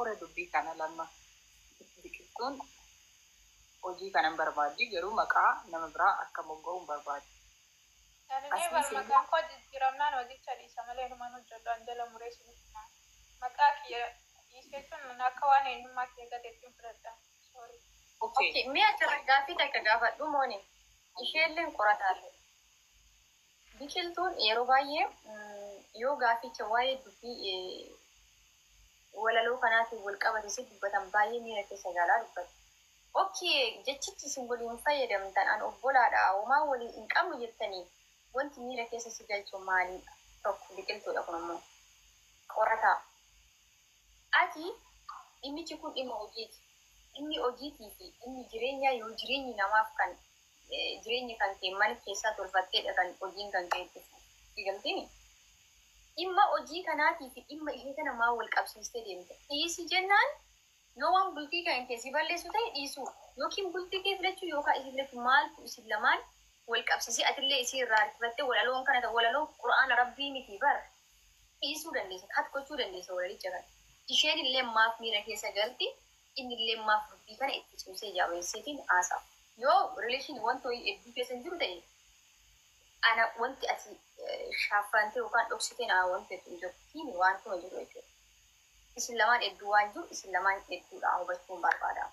fure dubbii kana lama biqiltuun hojii kanan barbaaddi garuu maqaa nama biraa akka mogga'uun barbaaddi. Ani barmaqaan koo jijjiiramnaan hojicha dhiisa malee numaan hojjedhaan jala mureessuudha. Maqaa kiyya dhiiseetuun akka waan eenyummaa kee gateettiin fudhadha. Okay, mi'a gaaffii takka gaafadhu mooni. Isheelleen qorataalle. Biqiltuun yeroo baay'ee yoo gaafficha waa'ee dubbii walaloo kanaatiin wal qabatee dubbatan baay'ee miira keessa galaa dubbata. Okay, jechichi isin waliin fayyadamtan an obbolaadha homaa waliin hin qabnu jettanii wanti miira keessa si galchu maali? Tokko biqiltuudha kun immoo qorataa. Ati dhimmichi kun dhimma hojiiti. Inni hojiitii fi inni jireenyaa yoo jireenyi namaaf kan jireenya kan kee mana keessaa tolfatteedha kan hojiin kan ka'etti figaltini. Dhimma hojii kanaatii fi dhimma ishee kana maa wal qabsiistee deemte? Dhiisi jennaan yoo waan bultii kan keessi balleessu ta'e dhiisu yookiin bultii kee filachuu yookaan isin filachuu maaltu isin lamaan wal qabsiisee atillee isii irraa harkifattee walaloon kana ta'e walaloon qura'aana rabbii miti bara dhiisuu dandeessa kat gochuu dandeessa walalicha kana. Isheen illee maaf miira keessa galti inni illee maaf dubbii kana itti cimsee jaabeesseetiin haasa'a. Yoo relation wanti hedduu keessa hin jiru ta'e ana wanti ati shaafantee yookaan dhoksitee naa wanti hedduu hin jiru hiimi waan kuma jiru jechuudha. Isin lamaan hedduu waan jiru isin lamaan hedduudha hubachuun barbaada.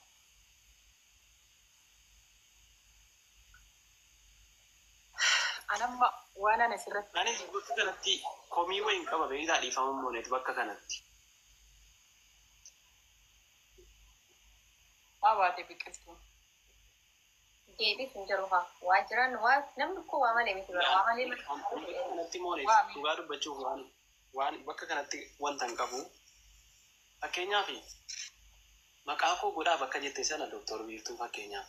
Anamma waan ana sirratti anis bakka kanatti komii wayin qaba beektaa dhiifamuun moonetu bakka kanatti. maa baate biqiltuun? Deebii hin jiru haa waa jiran waa namni koo waa malee miti bara waa malee kanatti moonetu dhugaa dubbachuuf waan bakka kanatti wanta hin qabu. Fakkeenyaaf maqaa koo godhaa bakka jette sana Dr. Biiftuu fakkeenyaaf.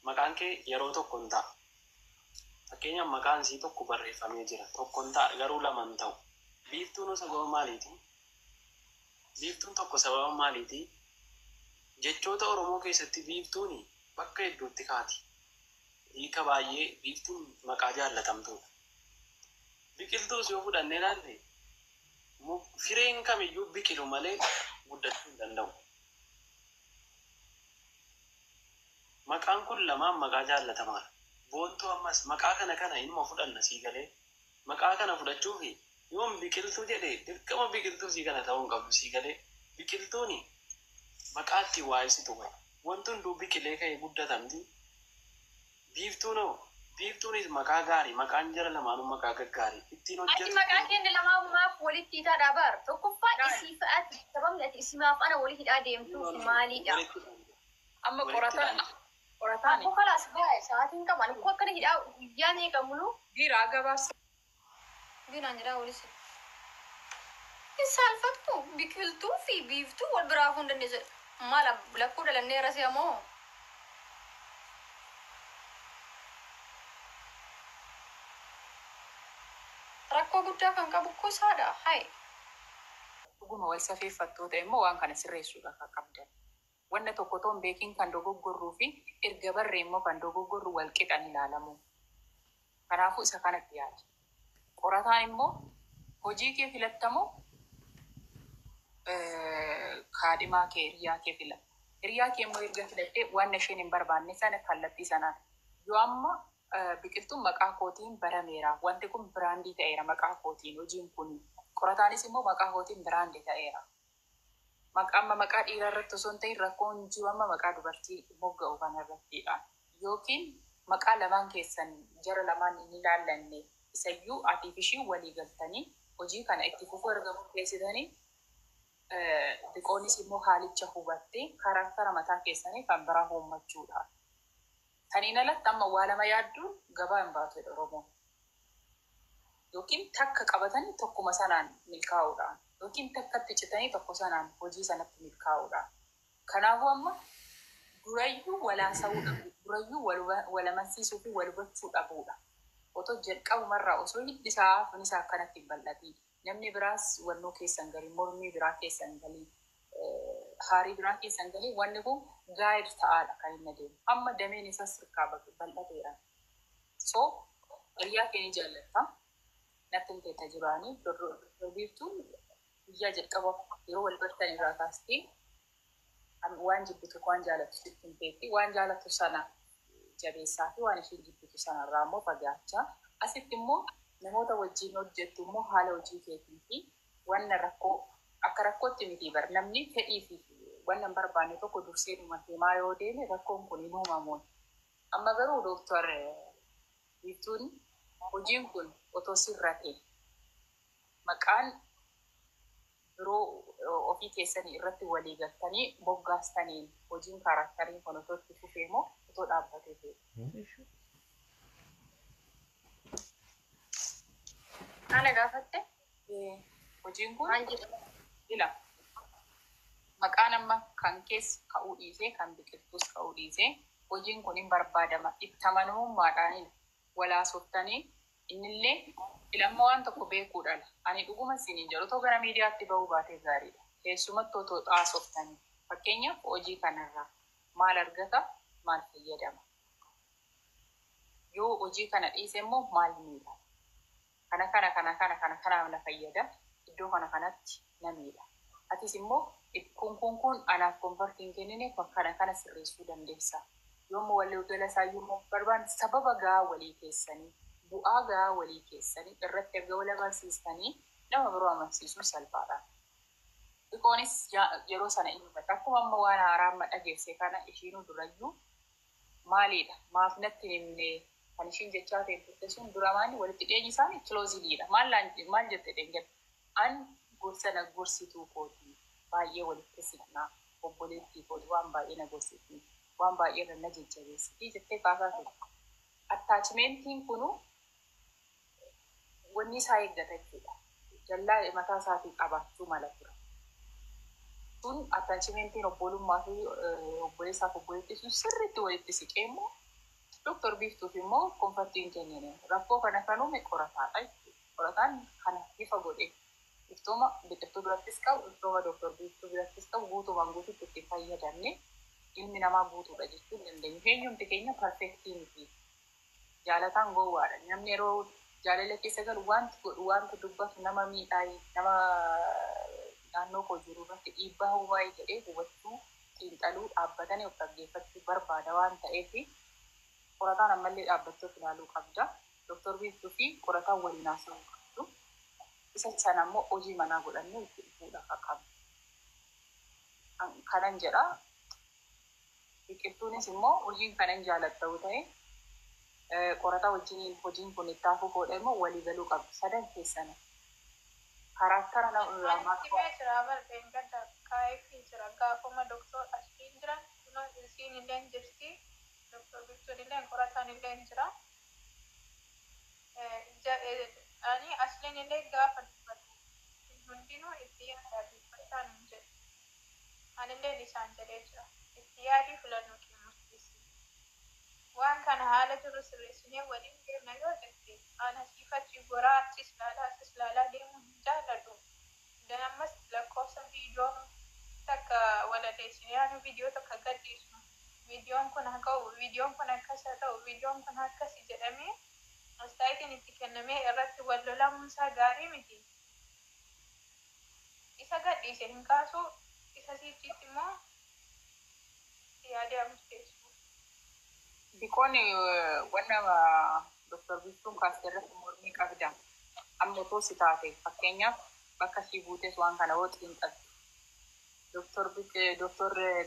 Maqaan kee yeroo tokko hin ta'a. Fakkeenyaaf maqaan sii tokko barreeffamee jira. Tokko hin ta'a garuu lama hin ta'u. Biiftuun sababa maaliiti? Biiftuun tokko sababa maaliiti? Jechoota Oromoo keessatti biiftuun bakka hedduutti kaati. Hiika baay'ee biiftuun maqaa jaallatamtuudha. Biqiltuus yoo fudhannee ilaalle fireen kamiyyuu biqilu malee guddachuu hin danda'u. Maqaan kun lamaan maqaa jaallatamaadha. Boontuu ammas maqaa kana ilma fudhanna sii galee maqaa kana fudhachuuf yoon biqiltuu jedhee dirqama biqiltuu sii kana ta'uu hin qabu sii galee biqiltuun maqaa itti waa'isitu qaba. Wanti hunduu biqilee ka'ee guddatamti. Biiftuunis maqaa gaarii maqaan jara lamaanuu maqaa gaggaarii ittiin hojjetu. Ati maqaa keenya lamaaf walitti hidhaadhaa bar tokkoffaa isii fa'aati sababni ati isimaaf ana walitti hidhaa deemtuuf maalidha? Amma qorataan Aku kalas baik saat ini kamu aku akan hidup jangan kamu lu dhiiraa gabaasa. Gina jira ulis. Salfat tu biqiltuu fi biiftuu wal biraa hunda ni mala lakkuu dalannee rasee amoo. Rakkoo guddaa kan qabu ko saadha hai. Dhuguma wal safeeffattoota immoo waan kana sirreessuudha akka qabdan. Wanna tokko toon beekin kan dogoggorruu fi erga barree immoo kan dogoggorru wal qixan ilaalamu. Kanaafuu isa kanatti yaada. Qorataan immoo hojii kee filattamoo kaadhimaa kee hiriyaa kee filata. Hiriyaa kee immoo erga filattee waan isheen hin barbaanne sana kallattii sanaan. Yoo amma biqiltuun maqaa kootiin barameera. Wanti kun biraandii ta'eera maqaa kootiin hojiin kun. Qorataanis immoo maqaa kootiin biraandii ta'eera. Maqaa dhiiraa irratti osoo hin ta'in rakkoon jiru amma maqaa dubartii mogga'u kana irrattidha. Yookiin maqaa lamaan keessan jara lamaan hin ilaallanne isayyuu atii fi ishii walii galtanii hojii kana itti fufuu erga murteessitanii biqoonis immoo haalicha hubattee karaktara mataa keessanii kan biraa uummachuudha. Kaniin alatti amma waa lama yaadduun gabaa hin baatu Oromoo. Yookiin takka qabatanii tokkuma sanaan milkaa'uudha. Yookiin takkatti citanii tokko sanaan hojii sanatti milkaa'uudha. Kanaafuu amma durayyuu walaasa'uu dhabu, durayyuu walamansiisuu fi wal hubachuu dhabuudha. Otoo jalqabumarraa osoo hiddisaa funisaa akkanatti hin bal'atiin namni biraas wannoo keessan galii, mormii biraa keessan galii, haarii biraa keessan galii wanni kun gaa'ir ta'aadha kan inni deemu. Amma dameen isaas sirkaa bal'ateera. So hiriyaa keenya jaallatta. Natti hin teetta jiraanii biiftuun guyyaa jalqaba yeroo wal bartan irraa kaasti waan jibbitu waan jaalatu sittin teetti waan jaalatu sana jabeessaa fi waan isheen jibbitu sana irraa immoo fagaachaa asitti immoo namoota wajjin hojjettu immoo haala hojii keetii fi waan rakkoo akka rakkootti miti bar namni fedhii fi waan barbaanne tokko dursee dhumatee maa yoo deeme rakkoon kun hin uumamu. Amma garuu Dooktar Biiftuun hojiin kun otoo sirratee maqaan biroo ofii keessanii irratti walii galtanii moggaastaniin hojiin kaarakteriin kun otoo itti fufee moo otoo dhaabbatee ta'e. Ana gaafatte hojiin kun ila maqaan amma kan keessa ka'uu dhiisee kan biqiltuus ka'uu dhiisee hojiin kun hin barbaadama itti amanamummaadhaan walaasoftanii innillee ilamma waan tokko beekuudhaan ani dhuguma isiniin jedhu otoo gara miidiyaatti ba'uu baatee gaariidha. Keessumatti otoo xaasoftanii fakkeenyaaf hojii kanarraa maal argata maal fayyadama yoo hojii kana dhiise immoo maal miidha kana na fayyada iddoo kanatti na miidha atis immoo kun anaaf konfartiin kennine kana sirreessuu dandeessa. Yommuu walii gala saayyuu barbaan sababa gaa walii keessanii bu'aa gaa walii keessanii irratti erga wal agarsiistanii nama biroo amansiisuun salphaadha. Ikoonis yeroo sana inni bakka akkuma amma waan haaraa amma dhageesse kana ishiinuu durayyuu maalidha maaf natti himne kan ishiin jechaa ta'e turte sun duramaani walitti dhiyeenyi isaanii kilooziliidha. Maal jette dheengadha an gorsana gorsituu kootii baay'ee walitti siqnaa obboleettii kooti waan baay'ee na gorsitii. Waan baay'ee na jajjabeessiti jettee kaasaa ture. Attaachimentiin kunu wanni isaa eeggata jechuudha. Jallaa mataa isaatii qabaachuu mala tura. Sun attaachimentiin obbolummaa fi obboleessaaf obboleettii sun sirriitti walitti siqee immoo Dooktar Biiftuuf immoo konfartiin kennine. Rakkoo kana kan uume qorataadha jechuudha. Qorataan kana ifa godhe. Iftooma biqiltuu birattis qabu, iftooma Dooktar Biiftuu birattis qabu guutumaan guutuutti itti fayyadamne ilmi namaa guutuudha jechuun dandeenyu. Eenyumti keenya perfektii miti. Jaalataan gowwaadha. Namni yeroo jaalala keessa galu wanti dubbatu nama miidhaayi nama naannoo koo jiru irratti dhiibbaa waa'ee jedhee hubachuu xiinxaluu dhaabbatanii of dhaggeeffachuu barbaada waan ta'eef qorataan ammallee dhaabbachuuf ilaaluu qabda. Dooktar Biiftuu fi qorataan waliin haasa'uu qabdu. Isa sana immoo hojii manaa godhannee itti dhufuudhaaf qabna. Kanan jedha. Biqiltuunis immoo hojiin kanan jaalattu ta'e qorataa wajjin hojiin kun itti hafu godhe immoo walii galuu qabdu. Sadan keessana karaktara nama lamaa jira barbeen gadda kaayifii jira gaafuma Dooktor Asliin jiran kunoo isiin illee jirti Dooktor Biiftuun illee qorataan illee jira. Ani Asliin illee gaafa dubbatu hundinuu itti yaadaa dubbataan hin jedhu. Anillee isaan jedhee jira. Yaadii filannoo kennuufiisi. Waan kana haala jiru sirreessinee waliin deemna yoo ta'e ana siifachii goraa achis laalaa deemuu hin jaalladhu. Ammas lakkoofsa viidiyoo takka waladeessinee yaanu viidiyoo takka gadhiisnu. Viidiyoon kun haa ka'u, viidiyoon kun akkas haa ta'u, viidiyoon kun akkasi jedhamee astaayitiin itti kennamee irratti wal lolamuunsaa gaarii miti. Isa gadhiise hin kaasu, isa siichiitti immoo yaada murteessu. Bikoonni wanna Dooktar Biiftuun kaasirratti mormii qabda. Amma otoo si taate fakkeenyaaf bakka ishii buutes waan kana hoo xiinxaltu. Dooktar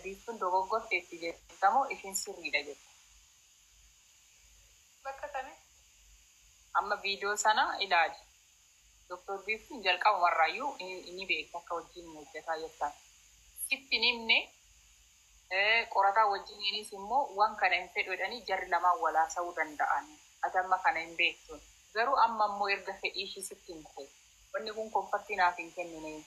Biiftuun dogoggorteetti jettamoo ishiin sirriidha jetta. Bakka kami? Amma viidiyoo sana ilaali. Dooktar Biiftuun jalqabumarraayyuu inni beekta akka wajjin hojjetaa jettaan. Sitti nimne qorataa wajjiniinis immoo waan kana hin fedhodhanii jarri lamaan walaasa'uu danda'an. Ati amma kana hin beektuun. Garuu amma immoo erga fedhii ishii sitti hin ta'e. Wanni kun konfartii naaf hin kennine.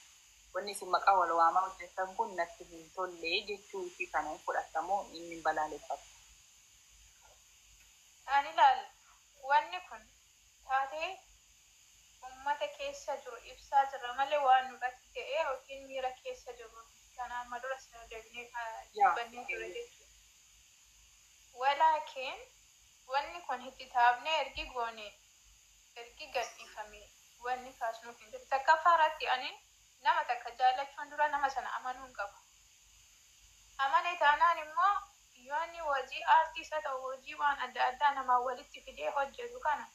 Wanni isin maqaa wal waamaa hojjetan kun natti hin tolle jechuu ishii kana hin fudhatamoo inni balaaleffatu. Ani ilaal wanni kun taatee uummata keessa jiru ibsaa jira malee waan nurratti ta'ee yookiin miira keessa jiru. Kanaan madura sana deebinee dubbannee ture jechuudha. Walaakin wanni kun itti taabnee ergi goone ergi gadhiifame wanni kaasnuuf hin jiru. Takka faaraatti ani nama takka jaallachuun dura nama sana amanuu hin qabu. Amane taanaan immoo yoo inni hojii aartiis haa ta'u hojii waan adda addaa namaa walitti fidee hojjetu kana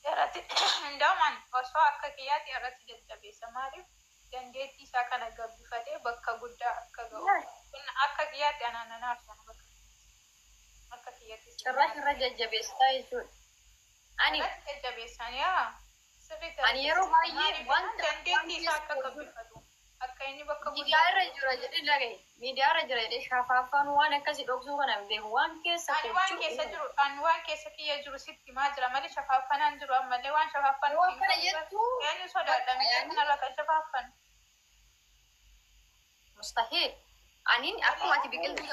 irratti hundaaman osoo akka kiyyaatti irratti jajjabeessa. Maaliif dandeettii isaa kana gabbifatee bakka guddaa akka ga'u kun akka kiyyaatti anaananaaf sana bakka akka kiyyaatti irra jajjabeessaa jechuudha. Ani jajjabeessan yaa ani yeroo baay'ee wanta dandeettii isaa akka gabbifatu akka inni bakka miidiyaa irra jira jedhee dhagaye miidiyaa irra jira jedhee shaafaafaan waan akkasii dhoksuu kana hin beeku waan keessa ani waan keessa kiyya jiru sitti maa jira malee shafaafanaan jiru ammallee waan shafaafan waan kana jettu eenyu sodaadha kanarra kan shafaafan mustahil aniin akkuma ati biqiltuu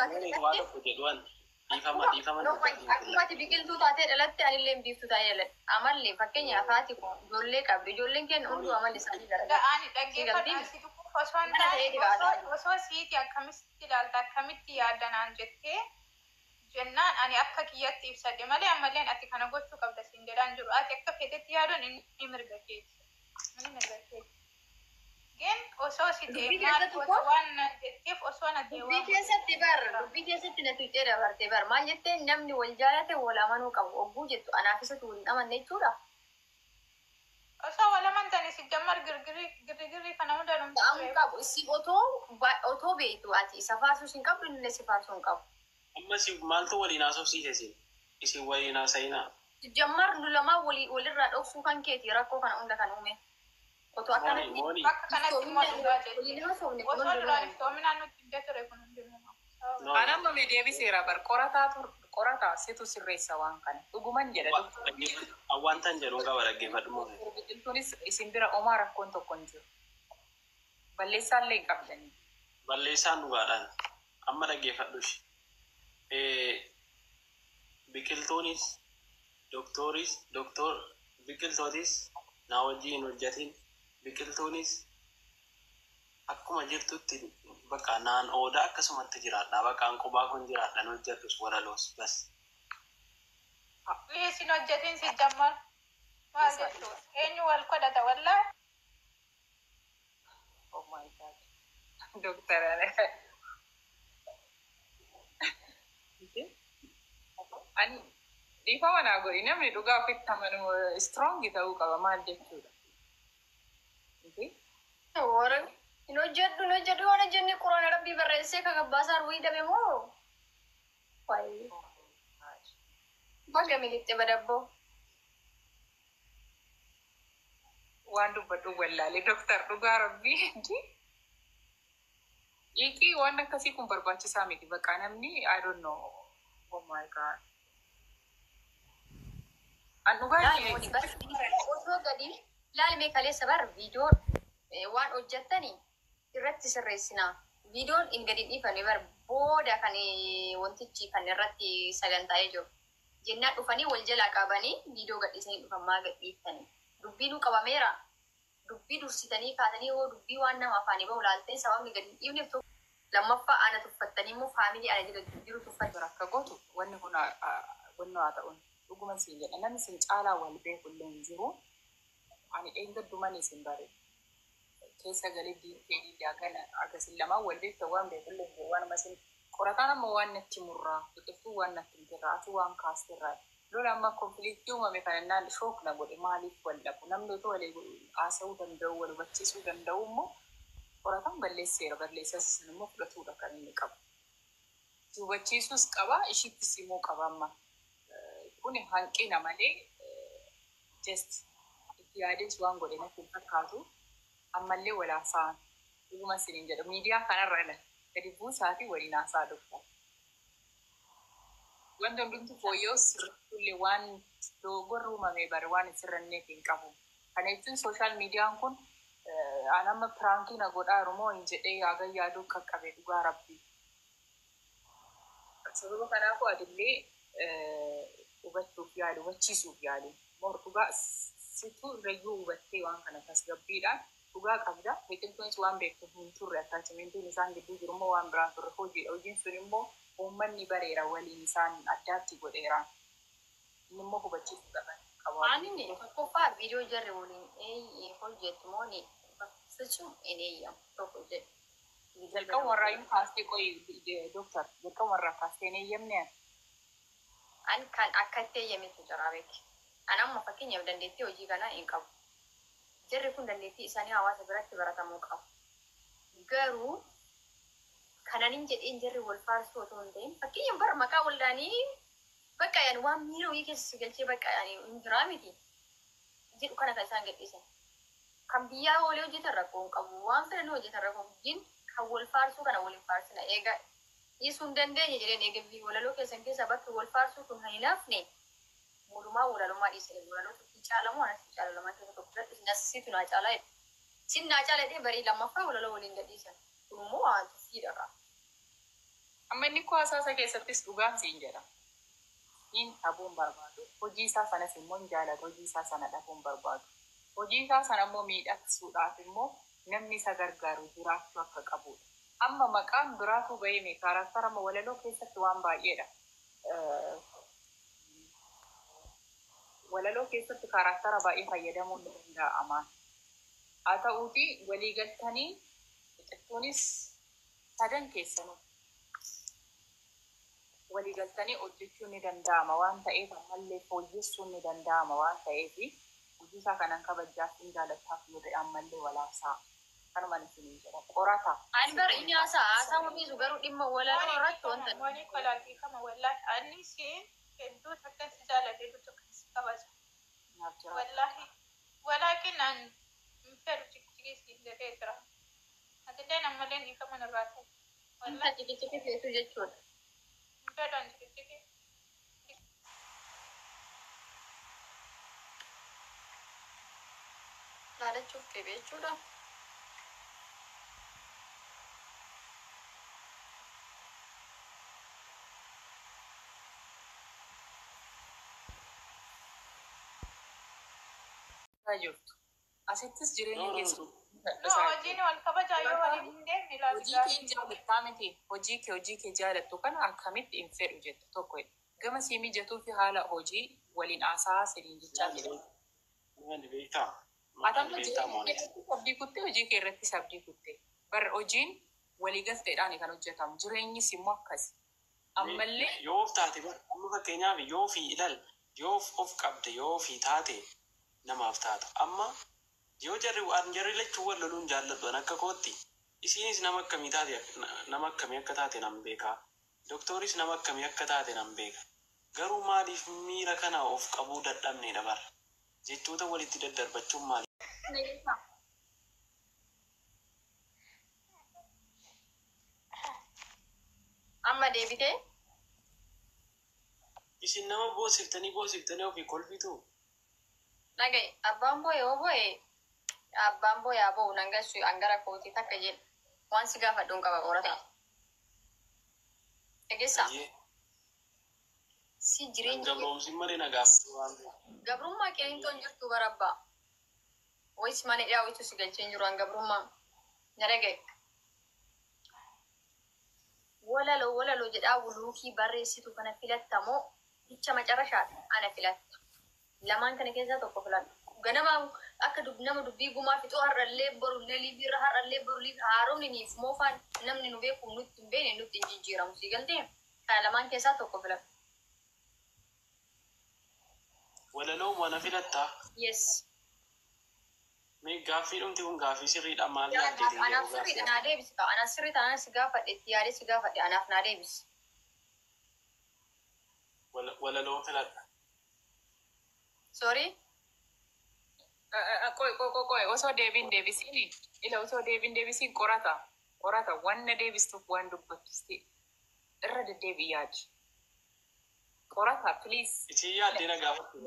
akkuma biqiltuu taatee dhalatte anillee biiftuu taa'ee dhaladhe amallee fakkeenyaaf haati kun ijoollee qabdi ijoolleen keenya hunduu amalli isaanii garagara ani dhaggeeffadhu osoo siiti akkamitti ilaalta akkamitti yaaddanaan jettee jennaan ani akka kiyyatti ibsadhe malee ammalleen ati kana gochuu qabda siin jedhaan jiru ati akka feetetti yaaduun inni mirga keeti gen osoo si ta'e maal goota waan jetteef osoo na ta'e dubbii keessatti na tuucee dabartee bar maal jettee namni wal jaalate wal amanuu qabu ogguu jettu anaaf isatu waliin amanne jechuudha. Osoo wal amantanii si jammar girgirri kana hunda ta'amuu qabu isi otoo beektu ati isa faarsuu hin qabdu inni si faarsuu hin qabu. Amma si maaltu waliin haasofsiise isin waliin haasa'inaa? Jammar nu lamaa walirraa dhoksuu kan keeti rakkoo kana hunda kan uume. Otoo akkanatti bakka kanatti immoo dhugaa jedhe osoo duraan iftoominaan nutti hidda ture kun hundinuu. Anamma deebiseera bar qorataa situ sirreessa waan kana dhuguman jedha. Awwaantan jedhuun qaba dhaggeeffadhu moo. Biqiltuunis isin bira omaa rakkoon tokko hin jiru. Balleessaallee hin qabdanii. Balleessaan dhugaadhaan amma dhaggeeffadhushi. Biqiltuunis biqiltootis naa wajjin hin hojjetin biqiltuunis akkuma jirtutti bakka naan oodaa akkasumatti jiraadha bakkaan qubaa kun jiraadhaan hojjetus walaloos bas. Isin hojjetin si jammar maal jechuudha eenyu wal kodhata wallaa. Oh my God. Doctor ani dhiifama naa godhi namni dhugaa ofitti amanu strong ta'uu qaba maal jechuudha. hin hojjedhu waan jenne quraana rabbii barreessee kan abbaasaa arwii dhabe moo baga militte badabboo waan dubbadhu wallaalee doktar dhugaa rabbii Iki waan akkasii kun barbaachisaa miti bakka namni I don't know. Oh my God. Osoo gadi laalmee kaleessa bar viidiyoo waan hojjettanii irratti sirreessinaa. Viidiyoon hin gadi dhiifame bar booda kan wantichi kan irratti sagantaa'ee jiru. Jennaan dhufanii wal jalaa qabanii viidiyoo gadhiisanii dhufan maa gadhiiftanii. Dubbiinuu qabameera. Dubbii dursitanii kaatanii yoo dubbii waan nama afaanii bahu laaltee sababni gadi dhiifneef tokko lammaffaa ana tuffattanii immoo faamilii ana jiru tuffatu akka gootu wanni kun haa ta'uun dhuguma siin jedha namni siin caalaa wal beekullee hin jiru ani eengadduman isin bare keessa galee diintee diidaa akkasiin lamaan wal beekta waan beekullee hin jiru waan masin qorataan amma waan natti murraa biqiltuu waan natti murraa ati waan kaastirraa lola amma konfiliiktii uumame kanannaan shook na godhe maaliif wal dhabu namni otoo walii haasa'uu danda'u wal hubachiisuu danda'u immoo qorataan balleesseera balleessas immoo fudhatuudha kan inni qabu. Hubachiisuus qaba ishiittis immoo qaba amma. Kun hanqina malee just itti yaadees waan godhe natti hin fakkaatu ammallee walaasaan dhuguma isiniin jedhu miidiyaa kanarra gadi buusaatii waliin haasaa dhufta. Wanta hundumtu fooyyoo sirriitti waan dogoggorri uumame bare waan sirranneef hin qabu. Kana jechuun sooshaal miidiyaan kun anamma pirankii na godhaaru moo hin jedhee yaagan yaaduu qaqqabe dhugaa rabbii. Sababa kanaafuu adillee hubachuuf yaadu hubachiisuuf yaadu. Dhugaa situ irrayyuu hubattee waan kana tasgabbiidhaan dhugaa qabda. Biqiltuunis waan beektu hin turre attaachimentiin isaan gidduu jiru immoo waan biraan turre hojiidha. Hojiin sun immoo uummanni bareera waliin isaan addaatti godheeraan. Inni immoo hubachiisuu qaban Ani tokkoffaa viidiyoo jarri waliin hojjetu mooni bakkisachuun eneeyya tokko jedhe. Jalqaba warraayyuu kaastee qoyi doktar jalqaba warraa kaastee hin eeyyamne An kan akka itti eeyyametu jira beeki. An amma fakkeenyaaf dandeettii hojii kanaa hin qabu. Jarri kun dandeettii isaanii hawaasa biratti baratamuu qabu. Garuu kananin jedheen jarri wal faarsuu otoo hin ta'in fakkeenyaaf bara maqaa waldaanii bakka yaani waan miira wayii keessa galchee bakka yaani hin jiraa miti. Jedhu kana kan isaan gadhiisan. Kan biyyaa walii hojjetan rakkoo hin qabu. Waan fedhan hojjetan rakkoo hin kan wal faarsuu kana waliin faarsina eega dhiisuu hin dandeenye jedheen eega walaloo keessan keessa bakki wal faarsuu kun hin hinaafne mootummaa walalummaa dhiisanii walaloo tokko caalamu anatti caalalamaa keessa tokko fudhadhu nasiisitu naa caalaa jedhu. Sin naa caalaa jedhee barii lammaffaa walaloo waliin gadhiisan. Kunimmoo waan tuffiidha. amma inni koo hasaasa keessattis dhugaan siin jedha. Niin dhabuun barbaadu. Hojii isaa sanas immoo hin jaalatu. Hojii isaa sana dhabuun barbaadu. Hojii isaa sana immoo miidhagsuudhaaf immoo namni isa gargaaru jiraachuu akka qabudha. Amma maqaan biraatu bahee karaktara walaloo keessatti waan baay'eedha. Walaloo keessatti karaktara baay'ee fayyadamuun ni danda'ama. Haa ta'uuti walii galtanii biqiltuunis sadan keessanuu walii galtanii hojjechuun ni danda'ama waan ta'eef ammallee fooyyessuun ni danda'ama waan ta'eef hojii isaa kanan kabajaaf hin jaalattaaf yoo ta'e ammallee walaasaa kanumaan isin jedha qorata. Ani bara inni haasaa hubisu garuu dhimma walaloo irratti wanta. Wani kolaalii kama wallahi ani siin hedduu takka si jaalatee tokko si kabaja. Wallahi walakin an fedhu cikcikii si jedhee jira. Atillee namallee ni kama nurraa ta'e. Wallahi cikcikii feetu jechuudha. Fedhan cikcikii. Jaalachuuf dhibee jechuudha. Jirtu. Asittis jireenya keessa. Hojiin wal kabajaa yoo waliin hin deemne Hojii kee jaalattaa miti. Hojii kee jaalattu kana akkamitti hin fedhu jettu tokko. Gama sii mijatuu fi haala hojii waliin haasaa sirriin jechaa jiru. Mani beektaa? Atamma jireenya abdii kuttee hojii kee irrattis abdii kuttee. Bara hojiin waliigalteedhaan kan hojjetamu. Jireenyis immoo akkasi. Ammallee yoo of taate amma fakkeenyaaf yoo fi ilal yoo of qabde yoo fi taate namaaf taata. Amma yoo jarri lachuu wal loluun jaalladhu akka kootti isinis nama akkamii taate nama akkamii akka taate nan beeka. Doktooris nama akkamii akka taate nan beeka. Garuu maaliif miira kana of qabuu dadhabneedha bara. Jechoota walitti daddarbachuun maali? Amma deebitee? Isin nama boosiftanii ofii kolfitu. Nagai abbaan boye aboo nangasu angara kooti takka jedhe waan si gaafadhuun qaba qorata. Egeessa si jireenya Gabroomsi malee na gaafatu waan ta'eef. gabrummaa qeentoon jirtu barabbaa. Wayis mana dhiyaawwitu si galcheen jiru an gabrummaa. Naragai walaloo jedhaa wuluukii barreessitu kana filattamoo jecha macarashaati ana filatta. Lamaan kana keessaa tokko filadhu. Ganama akka nama dubbii gumaa fixuu har'allee borullee liibirra har'allee borullee haaromni niif moofaan namni nu beeku nutti hin beekne nutti hin jijjiiramu si galtee kana lamaan keessaa tokko filadhu. Walaloo mana filattaa? Yes. Mee gaaffii dhumti kun gaaffii sirriidha maal yaadde? Anaaf sirriidha naa deebisi ta'a. Anaaf sirrii taanaan si gaafadhe itti yaadee si gaafadhe anaaf naa deebisi. Walaloo filadha. Sorry? Qoy osoo deebiin deebisiin qorata wanna deebistuuf waan dubbattusti irra deddeebii yaadi. Qorata please. Isin yaaddee na gaafatu.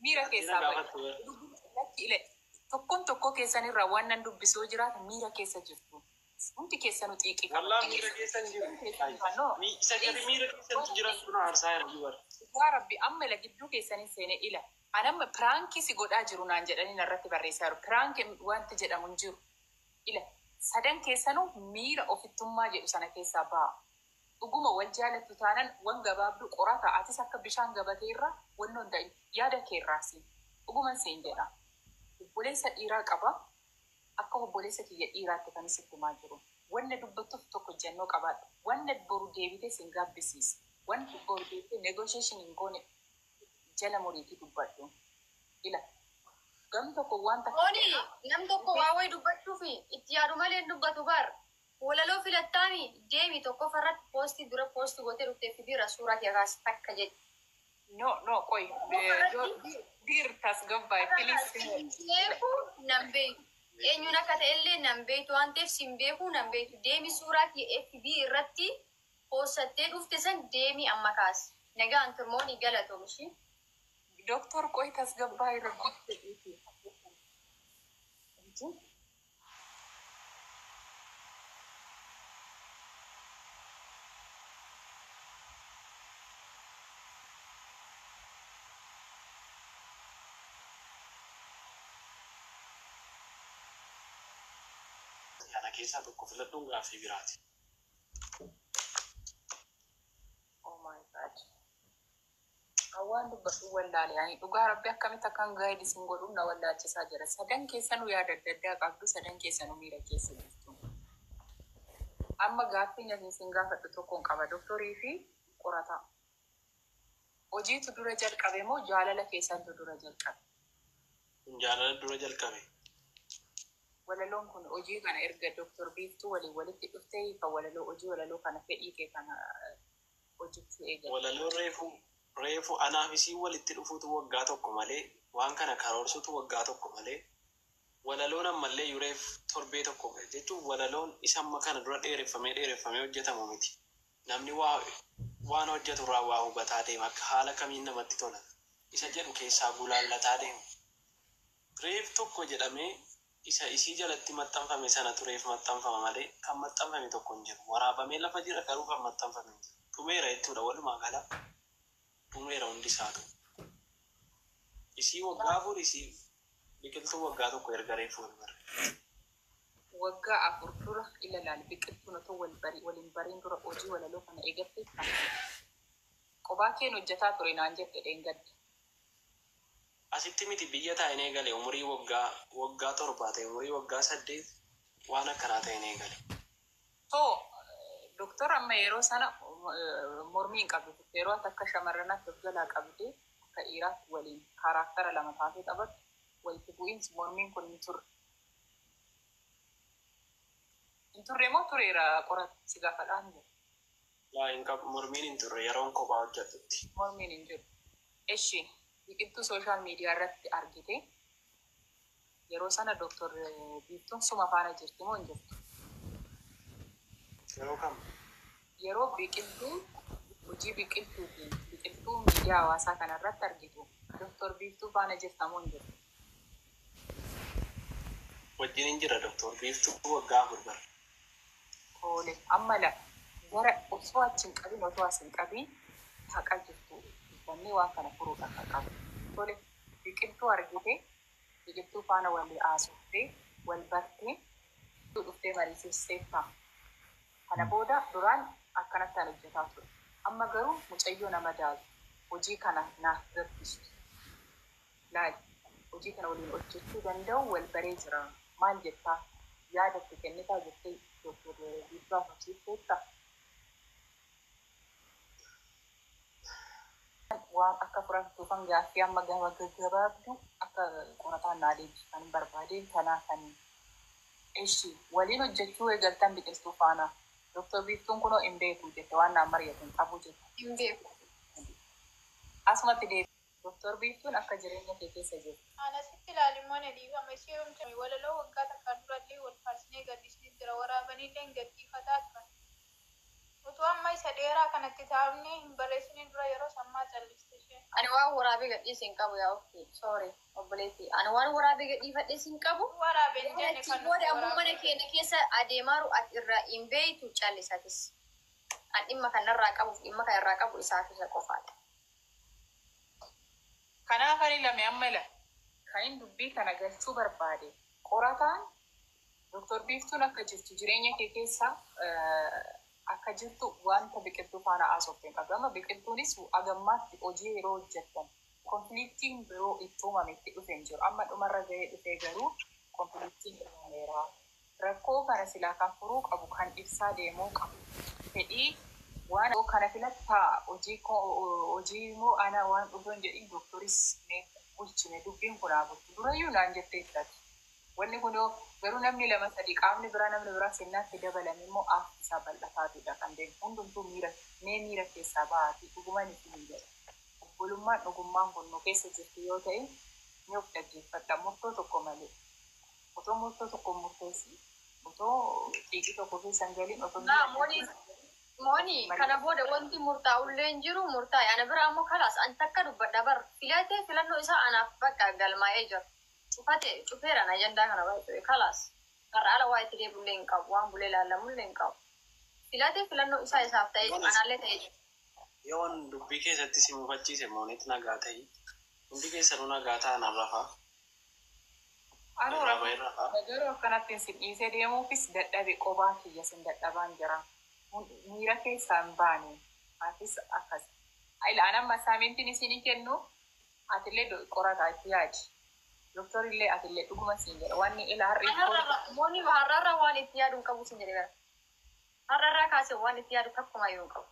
Miira keessaa tokko keessanirra waan nan dubbisoo jiraata miira keessa jirtu. Hundi keessanuu xiiqii qaba. Wallaahi miira keessan jiru. Isa gadi miira keessan jiraatu na aarsaa jira jibar. Yaa Rabbi amma ila gidduu keessanii seene ila. Anamma pirankii si godhaa jiru naan jedhanii narratti barreessaa jiru. Pirankii wanti jedhamu hin jiru. Ila sadan keessanuu miira ofittummaa jedhu sana keessaa ba'a. dhuguma wal jaalattu taanan wan gabaabdu qorata atis akka bishaan gabatee irra wannoon da'i yaada kee irraasi dhuguma seen jedha obboleessa dhiiraa qaba akka obboleessa kiyya dhiiraatti kan isitti himaa jiru wanna dubbattuuf tokko jennoo qabaadha wanna boru deebitee sin gaabbisiis wanna boru deebitee negotiation hin goone jala muriitii dubbadhu ila gam tokko wanta Oni nam tokko waa way dubbachuu fi itti yaadu malee dubbatu bar walaloo filattaami deemi tokko farratti poostii dura poostii gootee dhuftee fidiira suuraa kee kaas takka jedhe. no koy dir tas gabba please Beeku nan beeku eenyuun akka ta'ellee nan beektu waan ta'eef sin beeku nan beektu deemi suuraa kee FB irratti poostattee dhufte san deemi amma kaas nagaan turmooni galatoomishi. Doktor koy tas gabba irra Kana keessaa tokko filadhuun gaaffii biraati. oh my god awaan dubbatu wallaale ani dhugaa rabbi akkamitti akkan gaayidi sin godhuun na wallaachisaa jira sadan keessanuu yaada adda addaa qabdu sadan keessanuu miira keessa jirtu amma gaaffii nyaatni sin gaafadhu tokkoon qaba doktorii fi qorataa hojiitu dura jalqabe moo jaalala keessantu dura jalqabe? Jaalala dura jalqabe. Walaloon kun hojii kana erga doktor Biiftuu waliin walitti dhuftee kan walaloo hojii walaloo kana fedhii kee kana hojiitti eegale. Walaloo reefu anaaf isii walitti dhufuutu waggaa tokko malee waan kana karoorsutu waggaa tokko malee walaloon ammallee yureef torbee tokko jechuun walaloon isa amma kana dura dheereffamee hojjetamu miti. Namni waan hojjetu irraa waa hubataa deema akka haala kamiin namatti tola. Isa jedhu keessaa gulaallataa deema. Reef tokko jedhamee isa isii jalatti maxxanfame sana tureef maxxanfama malee kan maxxanfame tokko hin jiru. Waraabamee lafa jira garuu kan maxxanfame hin jiru. Dhumeera jechuudha walumaa gala. Dhumeera hundi isaatu. Isii waggaa afur isii biqiltuu waggaa tokko erga reefu wal barre. Waggaa afur dura ilaalaal biqiltuun otoo waliin bariin dura hojii walaloo kana eegattee kan qophaa keen hojjetaa ture naan jedhe dheengadde. Asitti miti biyya taa'een eegale umurii waggaa 7 ta'e umurii waggaa 8 waan akkanaa ta'een eegale. Doktor amma yeroo sana mormii hin qabdu yeroo akka shamarranaatti of jalaa qabdee akka dhiiraatti waliin kaaraaktara lama taatee taphattu walitti bu'iinsi mormiin kun hin turre. Hin turre moo tureera qoratu si gaafadhaan jiru? Mormiin hin turre yeroon kophaa hojjetutti. Mormiin hin jiru. Eshi biqiltuu sooshaal miidiyaa irratti argite yeroo sana doktor Biiftuun suma faana jirti moo hin jirtu? Yeroo kam? Yeroo biqiltuu hojii biqiltuutiin biqiltuu miidiyaa hawaasaa kana irratti argitu doktor Biiftuu faana jirta moo hin jirtu? Wajjin hin jira doktor Biiftuu waggaa 4 bara. Oole amma la gara osoo achiin qabin otoo asin qabin haqaa jirtu uffanni waan kana furuudhaan kan qabu. Tole biqiltuu argite biqiltuu faana wal haasofte wal bartee dhuftee mariisiftee ta'a. Kana booda duraan akkanatti hojjetaa ture. Amma garuu mucayyoo nama daalu hojii kana naaf gaggeessu. Laali hojii kana waliin hojjechuu danda'u wal baree jira. Maal jettaa yaadatti kennitaa jettee doktor Biiftuu haasofsiifteetta. Waan akka furatu kan gaaffii amma gabaabdu akka qorataan naa deebisan barbaade kanaa kan eshi waliin hojjechuu eegaltan biqiltuu faana doktor Biiftuun kunoo hin beeku jette waan naan mari'atu hin qabu jette. Hin beeku. Asumatti deebi doktor Biiftuun akka jireenya kee keessa jirti. Anasitti ilaalimmoo na dhiifama ishee homtame walaloo waggaa takkaan durallee wal faarsinee gaddisnee jira waraabaniillee hin gaddiifataa turan. Utuu amma isa dheeraa kanatti taa'amnee hin barreessine dura yeroo sammaa calliste ishee. Ani waan waraabee gadhiis hin qabu yaa ofi. Sorry obboleetti. Ani waan waraabee gadhiifadhees hin qabu. Waraabeen jenne kan booda ammoo mana keenya keessa adeemaaru ati irraa hin beeytu callisatis. An dhimma kanarraa qabuuf dhimma kanarraa qabu isaaf isa qofaadha. Kanaaf ani lame amma la kan hin dubbii kana galchuu barbaade qorataan doktor Biiftuun akka jirtu jireenya kee keessa akka jirtu wanta biqiltuu faana haasofteen qabama. Biqiltuunis agammaatti hojii yeroo hojjettan konfliktiin biroo itti uumametti dhufee hin jiru. Amma dhumarra gahee dhufee garuu konfliktiin uumameera. Rakkoo kana silaa kan furuu qabu kan ibsaa deemuu qabu. Fedhii waan kana filattaa hojii moo ana waan dhufuun jedhin dooktoris bulchine dubbiin kunaa bulchu. Durayyuu naan jettee jirati. Wanni kun garuu namni lama sadii qaamni biraa seennaatti dabalame immoo isaa bal'ataatudha kan deemu. Hundumtuu miira keessaa bahaati. Dhugumaan isin jedha. Obbolummaan dhugummaan kun nu keessa jirti yoo ta'e ni of dhaggeeffadha. Murtoo tokko malee. Otoo murtoo tokko murteessi. Otoo xiiqii tokko keessan galiin otoo Moni kana booda wanti murtaa'ullee hin jiru murtaa'e. Ana biraa immoo kalaas an takka dubbadha bar filatee filannoo isaa anaaf bakka galmaa'ee jira. Cufeera na ajandaa kana baay'ee kalaas. Har'a ala waa itti deebullee hin qabu waan bulee ilaallamullee hin qabu. Filatee filannoo isaa isaaf ta'ee anallee ta'ee jira. Yoon dubbii keessatti si mufachiise moonitti nagaa ta'e hundi keessanuu nagaa ta'an arrafaa. Garuu akkanatti sin dhiisee deemuufis dadhabe qobaa kiyya sin dadhabaan jira. Miira keessaan baane atis akkas. Ilaanan masaamintiin isinii kennu atillee qorataa itti yaadi. Doktorillee atillee dhuguma siin jedha. Wanni Mooni har'arra waan itti yaadu hin qabu siin jedhe. Har'arraa kaasee waan itti yaadu takkumayyuu hin qabu.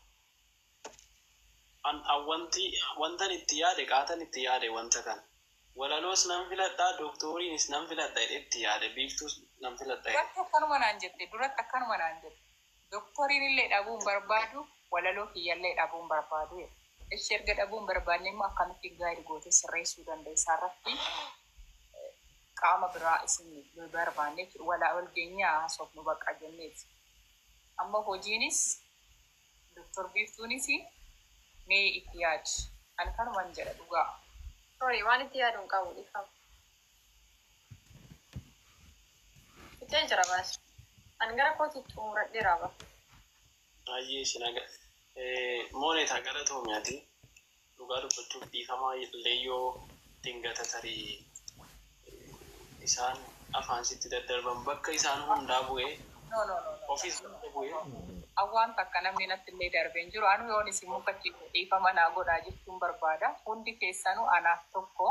Wantan itti yaade qaatan itti yaade wanta kan. Walaloos nan filadhaa dooktoriinis nan filadha itti yaade biiftuus nan filadha. Duratti akkanuma naan jette. Doktoriin illee dhabuun barbaadu walaloo kiyyallee dhabuun barbaadu. Ishee erga dhabuun barbaanne immoo akkamitti gaarii gootee sirreessuu dandeessaa irratti qaama biraa isin barbaanne wal geenyaa haasofnu bakka jenneeti. Amma hojiinis doktor biiftuunis mee itti yaadi. Ani kanumaan jedha dhugaa. Sorry, waan itti yaadu hin qabu dhiifama. Itti jira baas. Ani gara kootiitti umuradhee raaba. Baay'ee isin moonetaa gara toomiyaati. Dhugaa dubbachuuf dhiifamaa illee yoo dingata tarii isaan afaan sitti daddarban bakka isaan hundaa bu'ee ofiis bu'ee. Awwaan takka namni natti illee darbee hin jiru. Anu yoon isin mufachiifne dhiifama naa godhaa jechuun barbaada. Hundi keessanuu anaaf tokko.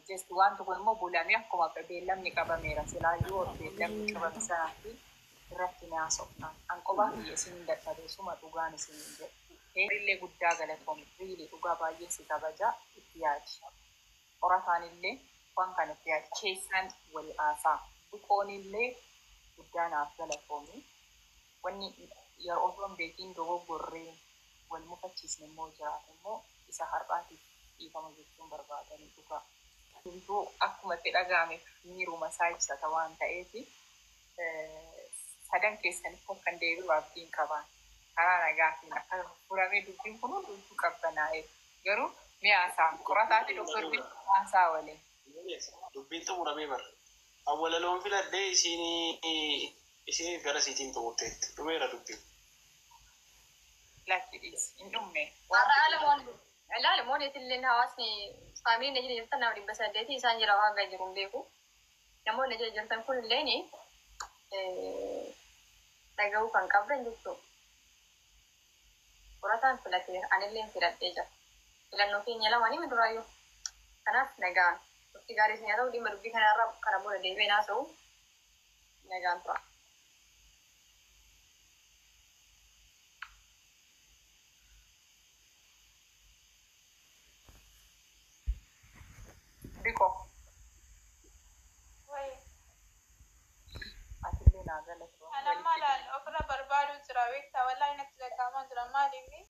Jestu waan tokko immoo bulamee akkuma beellamni qabameera. Silaayyuu beellamni qabame sanaatti irratti ni haasofnaan. An qobaa kiyya isin dadhabeessuma dhugaan isin jedhu. Heerillee guddaa galatoomne. Riili dhugaa baay'ee si kabaja itti yaadi. Qorataan illee waan kana itti yaadi. Keessaan wal haasaa. Dhuqoon illee guddaa naaf galatoomne. Wanni yeroo osoo hin beekiin dogoggorree wal mufachiisne immoo jiraatu immoo isa har'aatiif dhiifama jechuun barbaadanii dhugaa. Hunduu akkuma itti dhaga'ameef miiruma isaa ibsata waan ta'eef sadan keessanitti akkan deebi'u abdiin qabaan karaa nagaatiin akka furamee dubbiin kun hundumtuu qabbanaa'e garuu mi'aasaa qorataati doktorri haasaa waliin. Dubbiin xumuramee bara. Awwalaloon filadhee isin gara siitiin xumurteetti dhumeera dubbiin. Lakkiidhis hin dhumne. Ilaali moonetillee hawaasni faamiliin ajila jirtan nama 800 isaan jira waan gaa jiru hin beeku. Namoonni ajila jirtan kun illee dhaga'uu kan qabdan jechuudha. Qorataan filateera anillee filadhee jira. Filannoo keenya lamaanii duraayyuu. Kanaaf nagaan. Turtii gaarii isin haa ta'u dhimma dubbii kanarra kana booda deebiin haasa'u nagaan tura. Biko. Wai. Atillee naa galatu. Anamma